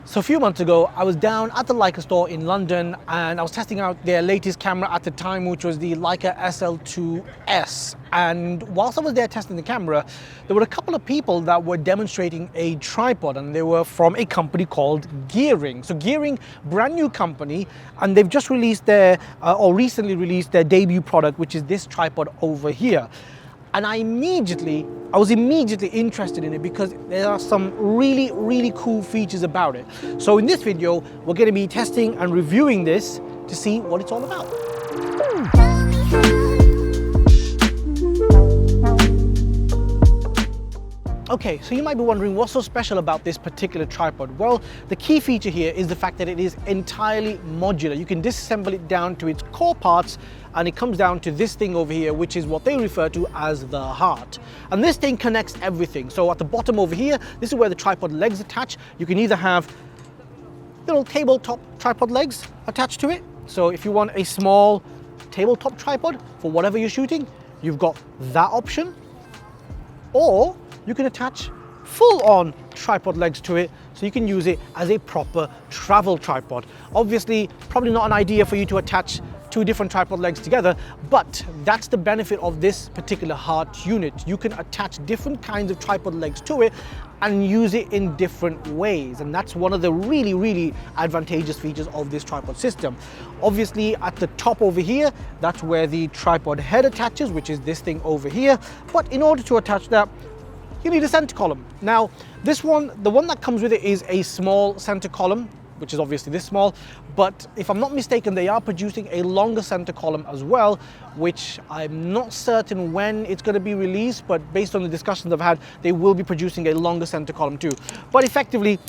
So a few months ago, I was down at the Leica store in London and I was testing out their latest camera at the time, which was the Leica SL2S. And whilst I was there testing the camera, there were a couple of people that were demonstrating a tripod, and they were from a company called Gearing. So Gearing, brand new company, and they've just released their, or recently released their debut product, which is this tripod over here. And I was immediately interested in it because there are some really cool features about it. So in this video, we're going to be testing and reviewing this to see what it's all about. Okay, so you might be wondering what's so special about this particular tripod. Well, the key feature here is the fact that it is entirely modular. You can disassemble it down to its core parts, and it comes down to this thing over here, which is what they refer to as the heart. And this thing connects everything. So at the bottom over here, this is where the tripod legs attach. You can either have little tabletop tripod legs attached to it. So if you want a small tabletop tripod for whatever you're shooting, you've got that option. Or you can attach full-on tripod legs to it, so you can use it as a proper travel tripod. Obviously, probably not an idea for you to attach two different tripod legs together, but that's the benefit of this particular heart unit. You can attach different kinds of tripod legs to it and use it in different ways, and that's one of the really advantageous features of this tripod system. Obviously, at the top over here, that's where the tripod head attaches, which is this thing over here. But in order to attach that, you need a center column. Now, this one, the one that comes with it is a small center column, which is obviously this small, but if I'm not mistaken, they are producing a longer center column as well, which I'm not certain when it's going to be released, but based on the discussions I've had, they will be producing a longer center column too. But effectively,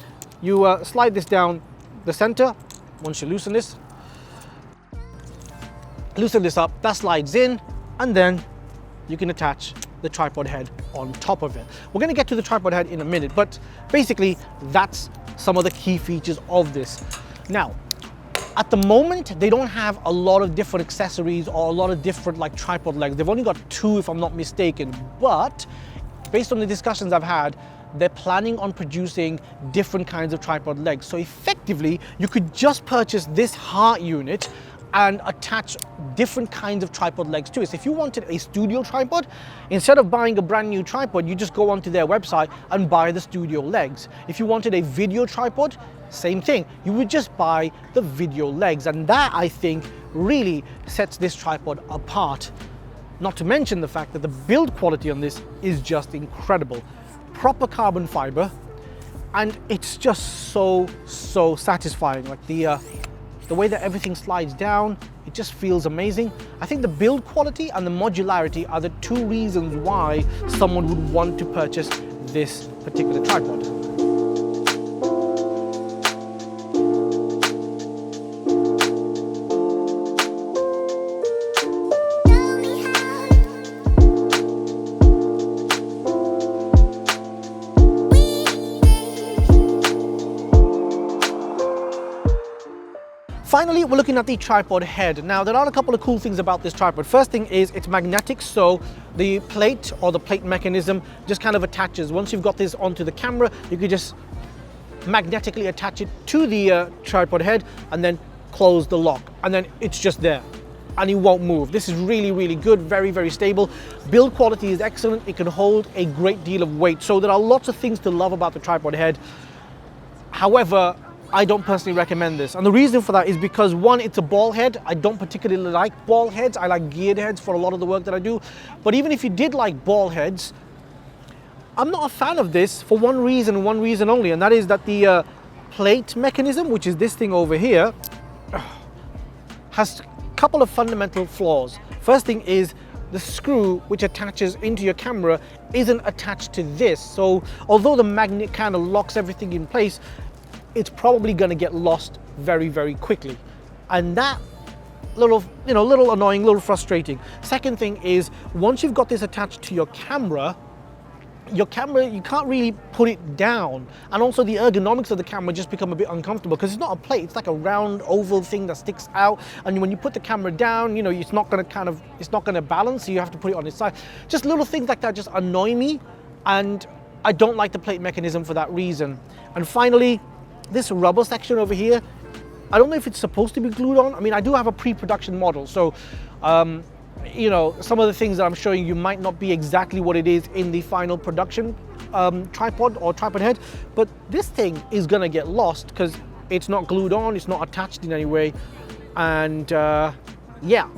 you slide this down the center. Once you loosen this up, that slides in, and then you can attach the tripod head on top of it. We're going to get to the tripod head in a minute, but basically that's some of the key features of this. Now, at the moment, they don't have a lot of different accessories or a lot of different like tripod legs. They've only got two, if I'm not mistaken, but based on the discussions I've had, they're planning on producing different kinds of tripod legs. So effectively, you could just purchase this heart unit and attach different kinds of tripod legs to it. So if you wanted a studio tripod, instead of buying a brand new tripod, you just go onto their website and buy the studio legs. If you wanted a video tripod, same thing. You would just buy the video legs. And that, I think, really sets this tripod apart. Not to mention the fact that the build quality on this is just incredible. Proper carbon fiber, and it's just so satisfying. Like the way that everything slides down, it just feels amazing. I think the build quality and the modularity are the two reasons why someone would want to purchase this particular tripod. Finally, we're looking at the tripod head. Now, there are a couple of cool things about this tripod. First thing is it's magnetic, so the plate or the plate mechanism just kind of attaches. Once you've got this onto the camera, you can just magnetically attach it to the tripod head and then close the lock, and then it's just there and it won't move. This is really good, very stable. Build quality is excellent. It can hold a great deal of weight. So there are lots of things to love about the tripod head. However, I don't personally recommend this, and the reason for that is because, one, it's a ball head. I don't particularly like ball heads. I like geared heads for a lot of the work that I do. But even if you did like ball heads, I'm not a fan of this for one reason only, and that is that the plate mechanism, which is this thing over here, has a couple of fundamental flaws. First thing is the screw which attaches into your camera isn't attached to this. So although the magnet kind of locks everything in place, it's probably going to get lost very quickly, and that little annoying, little frustrating. Second thing is, once you've got this attached to your camera, you can't really put it down, and also the ergonomics of the camera just become a bit uncomfortable because it's not a plate, it's like a round oval thing that sticks out, and when you put the camera down, it's not going to balance, so you have to put it on its side. Just little things like that just annoy me, and I don't like the plate mechanism for that reason. And finally, this rubber section over here, I don't know if it's supposed to be glued on. I mean, I do have a pre-production model, so you know, some of the things that I'm showing you might not be exactly what it is in the final production tripod or tripod head, but this thing is gonna get lost because it's not glued on, it's not attached in any way, and yeah,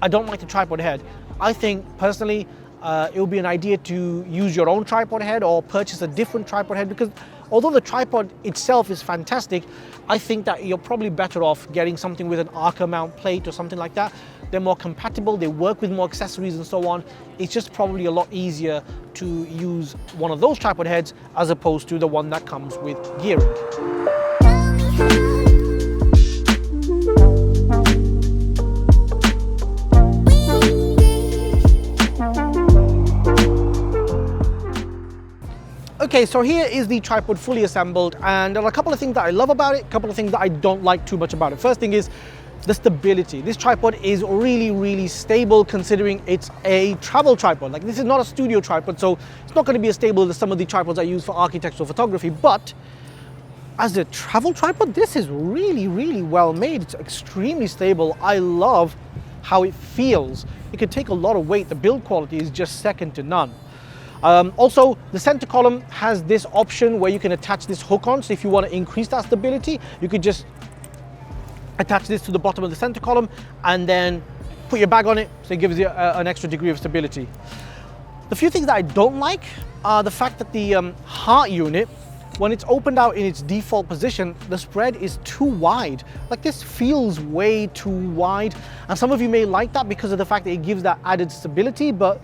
I don't like the tripod head. I think personally it would be an idea to use your own tripod head or purchase a different tripod head, because although the tripod itself is fantastic, I think that you're probably better off getting something with an Arca mount plate or something like that. They're more compatible, they work with more accessories and so on. It's just probably a lot easier to use one of those tripod heads as opposed to the one that comes with gearing. Okay, so here is the tripod fully assembled, and there are a couple of things that I love about it, a couple of things that I don't like too much about it. First thing is the stability. This tripod is really, really stable considering it's a travel tripod. Like, this is not a studio tripod, so it's not going to be as stable as some of the tripods I use for architectural photography, but as a travel tripod, this is really, really well made. It's extremely stable. I love how it feels. It can take a lot of weight. The build quality is just second to none. Also, the center column has this option where you can attach this hook on. So if you want to increase that stability, you could just attach this to the bottom of the center column and then put your bag on it. So it gives you an extra degree of stability. The few things that I don't like are the fact that the heart unit, when it's opened out in its default position, the spread is too wide. Like, this feels way too wide. And some of you may like that because of the fact that it gives that added stability, but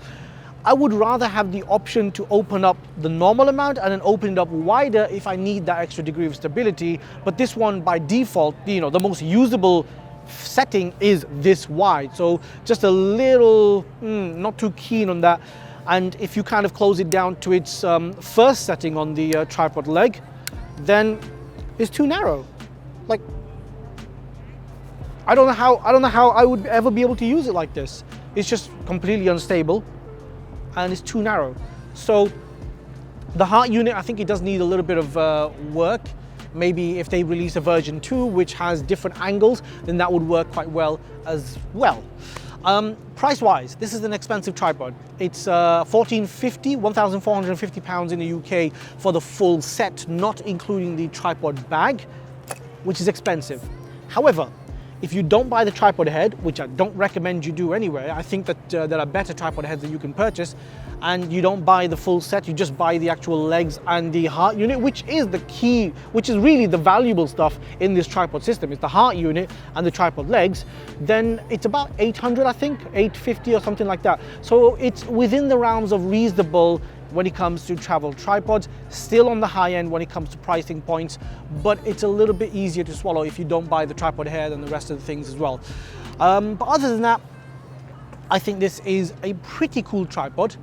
I would rather have the option to open up the normal amount and then open it up wider if I need that extra degree of stability. But this one, by default, you know, the most usable setting is this wide. So just a little, not too keen on that. And if you kind of close it down to its first setting on the tripod leg, then it's too narrow. Like, I don't know how I would ever be able to use it like this. It's just completely unstable and it's too narrow. So the heart unit, I think it does need a little bit of work. Maybe if they release a version 2 which has different angles, then that would work quite well as well. Price wise, this is an expensive tripod. It's £1,450 in the UK for the full set, not including the tripod bag, which is expensive. However, if you don't buy the tripod head, which I don't recommend you do anyway, I think that there are better tripod heads that you can purchase, and you don't buy the full set, you just buy the actual legs and the heart unit, which is the key, which is really the valuable stuff in this tripod system. It's the heart unit and the tripod legs. Then it's about 800, I think, 850 or something like that. So it's within the realms of reasonable when it comes to travel tripods, still on the high end when it comes to pricing points, but it's a little bit easier to swallow if you don't buy the tripod head and the rest of the things as well. But other than that, I think this is a pretty cool tripod.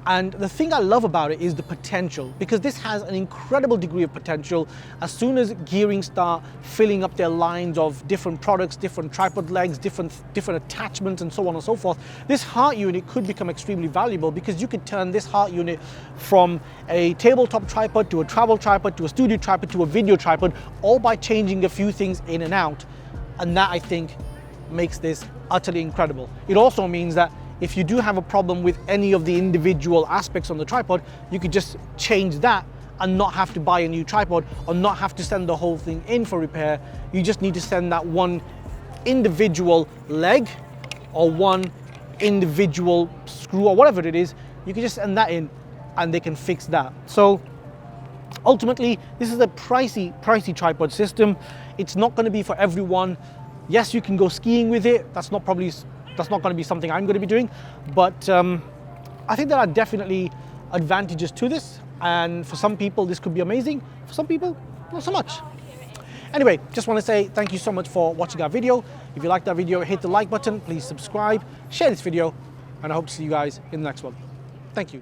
And the thing I love about it is the potential, because this has an incredible degree of potential. As soon as gearing start filling up their lines of different products, different tripod legs, different attachments and so on and so forth, this heart unit could become extremely valuable, because you could turn this heart unit from a tabletop tripod to a travel tripod to a studio tripod to a video tripod, all by changing a few things in and out. And that, I think, makes this utterly incredible. It also means that if you do have a problem with any of the individual aspects on the tripod, you could just change that and not have to buy a new tripod or not have to send the whole thing in for repair. You just need to send that one individual leg or one individual screw or whatever it is. You can just send that in and they can fix that. So ultimately, this is a pricey tripod system. It's not going to be for everyone. Yes, you can go skiing with it. That's not going to be something I'm going to be doing, but I think there are definitely advantages to this, and for some people this could be amazing, for some people not so much. Anyway, just want to say thank you so much for watching our video. If you liked our video, hit the like button, please subscribe, share this video, and I hope to see you guys in the next one. Thank you.